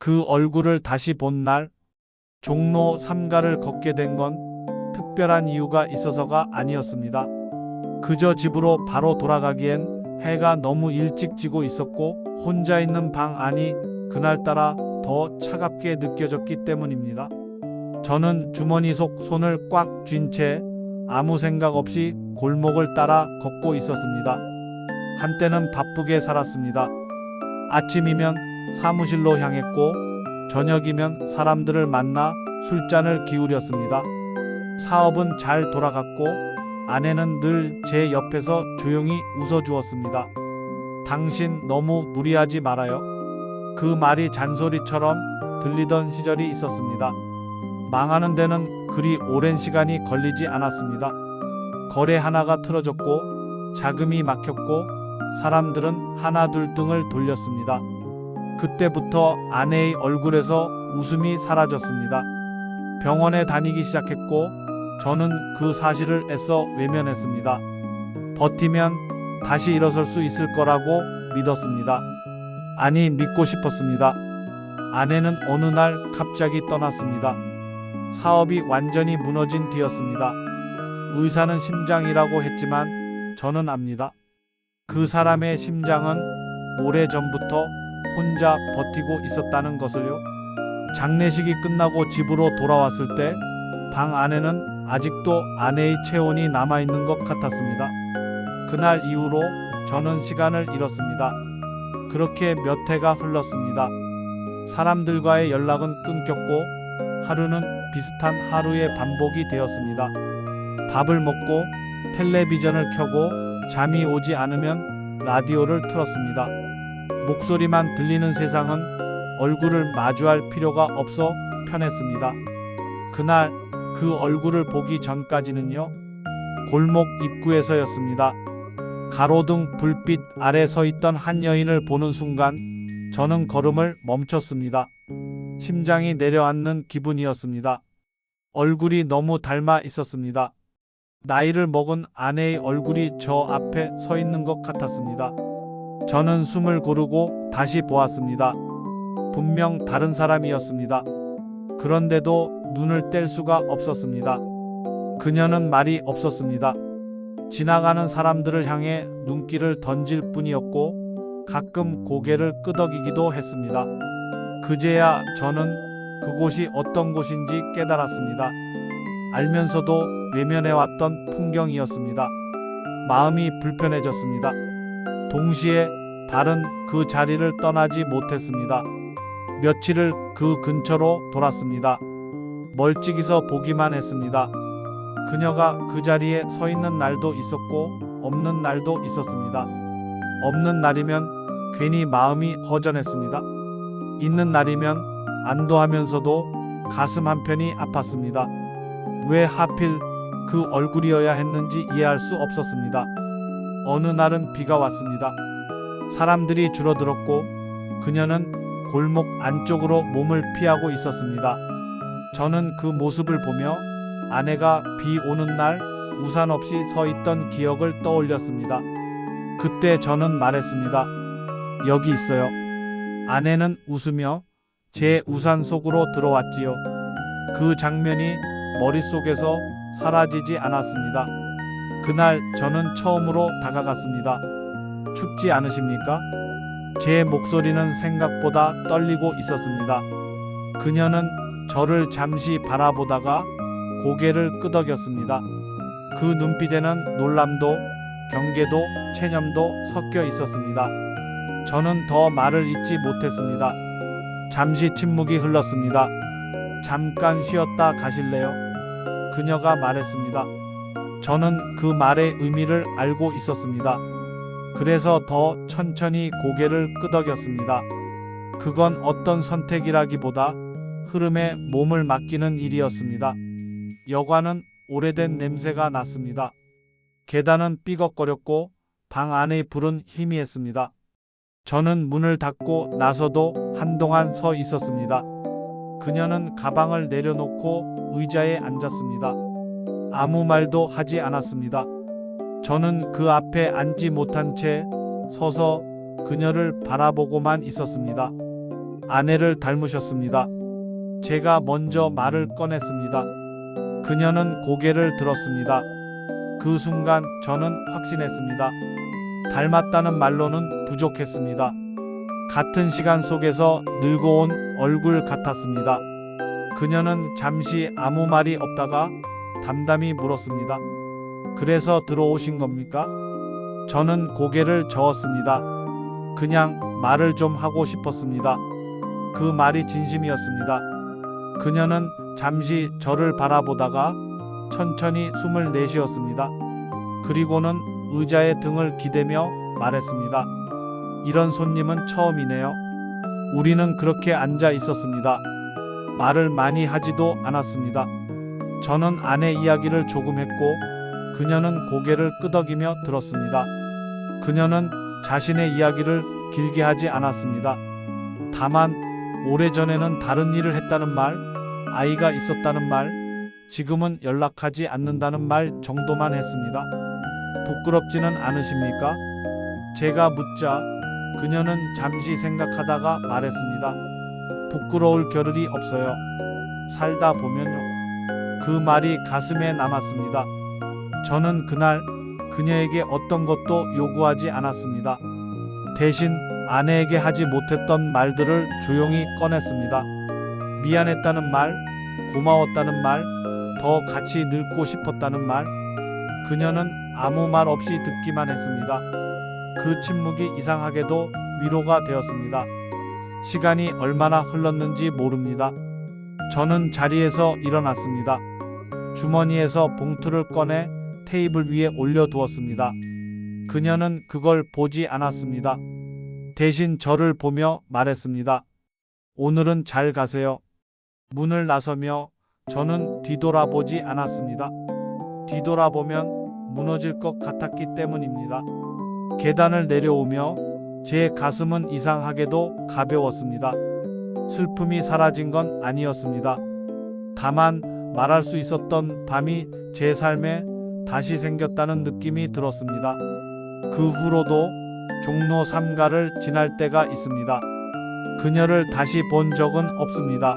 그 얼굴을 다시 본 날, 종로 3가를 걷게 된 건 특별한 이유가 있어서가 아니었습니다. 그저 집으로 바로 돌아가기엔 해가 너무 일찍 지고 있었고 혼자 있는 방 안이 그날따라 더 차갑게 느껴졌기 때문입니다. 저는 주머니 속 손을 꽉 쥔 채 아무 생각 없이 골목을 따라 걷고 있었습니다. 한때는 바쁘게 살았습니다. 아침이면 사무실로 향했고 저녁이면 사람들을 만나 술잔을 기울였습니다. 사업은 잘 돌아갔고 아내는 늘 제 옆에서 조용히 웃어주었습니다. 당신 너무 무리하지 말아요. 그 말이 잔소리처럼 들리던 시절이 있었습니다. 망하는 데는 그리 오랜 시간이 걸리지 않았습니다. 거래 하나가 틀어졌고 자금이 막혔고 사람들은 하나둘 등을 돌렸습니다. 그때부터 아내의 얼굴에서 웃음이 사라졌습니다. 병원에 다니기 시작했고 저는 그 사실을 애써 외면했습니다. 버티면 다시 일어설 수 있을 거라고 믿었습니다. 아니, 믿고 싶었습니다. 아내는 어느 날 갑자기 떠났습니다. 사업이 완전히 무너진 뒤였습니다. 의사는 심장이라고 했지만 저는 압니다. 그 사람의 심장은 오래전부터 혼자 버티고 있었다는 것을요. 장례식이 끝나고 집으로 돌아왔을 때 방 안에는 아직도 아내의 체온이 남아있는 것 같았습니다. 그날 이후로 저는 시간을 잃었습니다. 그렇게 몇 해가 흘렀습니다. 사람들과의 연락은 끊겼고 하루는 비슷한 하루의 반복이 되었습니다. 밥을 먹고 텔레비전을 켜고 잠이 오지 않으면 라디오를 틀었습니다. 목소리만 들리는 세상은 얼굴을 마주할 필요가 없어 편했습니다. 그날 그 얼굴을 보기 전까지는요. 골목 입구에서였습니다. 가로등 불빛 아래 서 있던 한 여인을 보는 순간 저는 걸음을 멈췄습니다. 심장이 내려앉는 기분이었습니다. 얼굴이 너무 닮아 있었습니다. 나이를 먹은 아내의 얼굴이 저 앞에 서 있는 것 같았습니다. 저는 숨을 고르고 다시 보았습니다. 분명 다른 사람이었습니다. 그런데도 눈을 뗄 수가 없었습니다. 그녀는 말이 없었습니다. 지나가는 사람들을 향해 눈길을 던질 뿐이었고 가끔 고개를 끄덕이기도 했습니다. 그제야 저는 그곳이 어떤 곳인지 깨달았습니다. 알면서도 외면해왔던 풍경이었습니다. 마음이 불편해졌습니다. 동시에 달은 그 자리를 떠나지 못했습니다. 며칠을 그 근처로 돌았습니다. 멀찍이서 보기만 했습니다. 그녀가 그 자리에 서 있는 날도 있었고 없는 날도 있었습니다. 없는 날이면 괜히 마음이 허전했습니다. 있는 날이면 안도하면서도 가슴 한편이 아팠습니다. 왜 하필 그 얼굴이어야 했는지 이해할 수 없었습니다. 어느 날은 비가 왔습니다. 사람들이 줄어들었고 그녀는 골목 안쪽으로 몸을 피하고 있었습니다. 저는 그 모습을 보며 아내가 비 오는 날 우산 없이 서 있던 기억을 떠올렸습니다. 그때 저는 말했습니다. 여기 있어요. 아내는 웃으며 제 우산 속으로 들어왔지요. 그 장면이 머릿속에서 사라지지 않았습니다. 그날 저는 처음으로 다가갔습니다. 춥지 않으십니까? 제 목소리는 생각보다 떨리고 있었습니다. 그녀는 저를 잠시 바라보다가 고개를 끄덕였습니다. 그 눈빛에는 놀람도, 경계도, 체념도 섞여 있었습니다. 저는 더 말을 잇지 못했습니다. 잠시 침묵이 흘렀습니다. 잠깐 쉬었다 가실래요? 그녀가 말했습니다. 저는 그 말의 의미를 알고 있었습니다. 그래서 더 천천히 고개를 끄덕였습니다. 그건 어떤 선택이라기보다 흐름에 몸을 맡기는 일이었습니다. 여관은 오래된 냄새가 났습니다. 계단은 삐걱거렸고 방 안의 불은 희미했습니다. 저는 문을 닫고 나서도 한동안 서 있었습니다. 그녀는 가방을 내려놓고 의자에 앉았습니다. 아무 말도 하지 않았습니다. 저는 그 앞에 앉지 못한 채 서서 그녀를 바라보고만 있었습니다. 아내를 닮으셨습니다. 제가 먼저 말을 꺼냈습니다. 그녀는 고개를 들었습니다. 그 순간 저는 확신했습니다. 닮았다는 말로는 부족했습니다. 같은 시간 속에서 늙어온 얼굴 같았습니다. 그녀는 잠시 아무 말이 없다가 담담히 물었습니다. 그래서 들어오신 겁니까? 저는 고개를 저었습니다. 그냥 말을 좀 하고 싶었습니다. 그 말이 진심이었습니다. 그녀는 잠시 저를 바라보다가 천천히 숨을 내쉬었습니다. 그리고는 의자에 등을 기대며 말했습니다. 이런 손님은 처음이네요. 우리는 그렇게 앉아 있었습니다. 말을 많이 하지도 않았습니다. 저는 아내 이야기를 조금 했고 그녀는 고개를 끄덕이며 들었습니다. 그녀는 자신의 이야기를 길게 하지 않았습니다. 다만 오래전에는 다른 일을 했다는 말, 아이가 있었다는 말, 지금은 연락하지 않는다는 말 정도만 했습니다. 부끄럽지는 않으십니까? 제가 묻자 그녀는 잠시 생각하다가 말했습니다. 부끄러울 겨를이 없어요. 살다 보면요. 그 말이 가슴에 남았습니다. 저는 그날 그녀에게 어떤 것도 요구하지 않았습니다. 대신 아내에게 하지 못했던 말들을 조용히 꺼냈습니다. 미안했다는 말, 고마웠다는 말, 더 같이 늙고 싶었다는 말. 그녀는 아무 말 없이 듣기만 했습니다. 그 침묵이 이상하게도 위로가 되었습니다. 시간이 얼마나 흘렀는지 모릅니다. 저는 자리에서 일어났습니다. 주머니에서 봉투를 꺼내 테이블 위에 올려두었습니다. 그녀는 그걸 보지 않았습니다. 대신 저를 보며 말했습니다. 오늘은 잘 가세요. 문을 나서며 저는 뒤돌아보지 않았습니다. 뒤돌아보면 무너질 것 같았기 때문입니다. 계단을 내려오며 제 가슴은 이상하게도 가벼웠습니다. 슬픔이 사라진 건 아니었습니다. 다만 말할 수 있었던 밤이 제 삶에 다시 생겼다는 느낌이 들었습니다. 그 후로도 종로 3가를 지날 때가 있습니다. 그녀를 다시 본 적은 없습니다.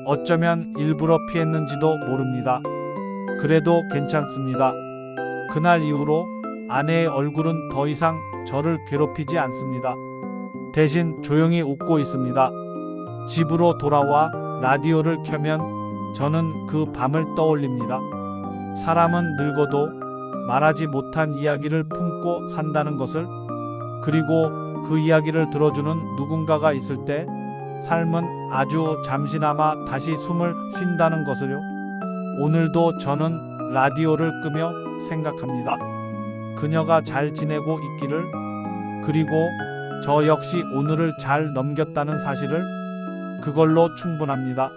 어쩌면 일부러 피했는지도 모릅니다. 그래도 괜찮습니다. 그날 이후로 아내의 얼굴은 더 이상 저를 괴롭히지 않습니다. 대신 조용히 웃고 있습니다. 집으로 돌아와 라디오를 켜면 저는 그 밤을 떠올립니다. 사람은 늙어도 말하지 못한 이야기를 품고 산다는 것을, 그리고 그 이야기를 들어주는 누군가가 있을 때 삶은 아주 잠시나마 다시 숨을 쉰다는 것을요. 오늘도 저는 라디오를 끄며 생각합니다. 그녀가 잘 지내고 있기를, 그리고 저 역시 오늘을 잘 넘겼다는 사실을. 그걸로 충분합니다.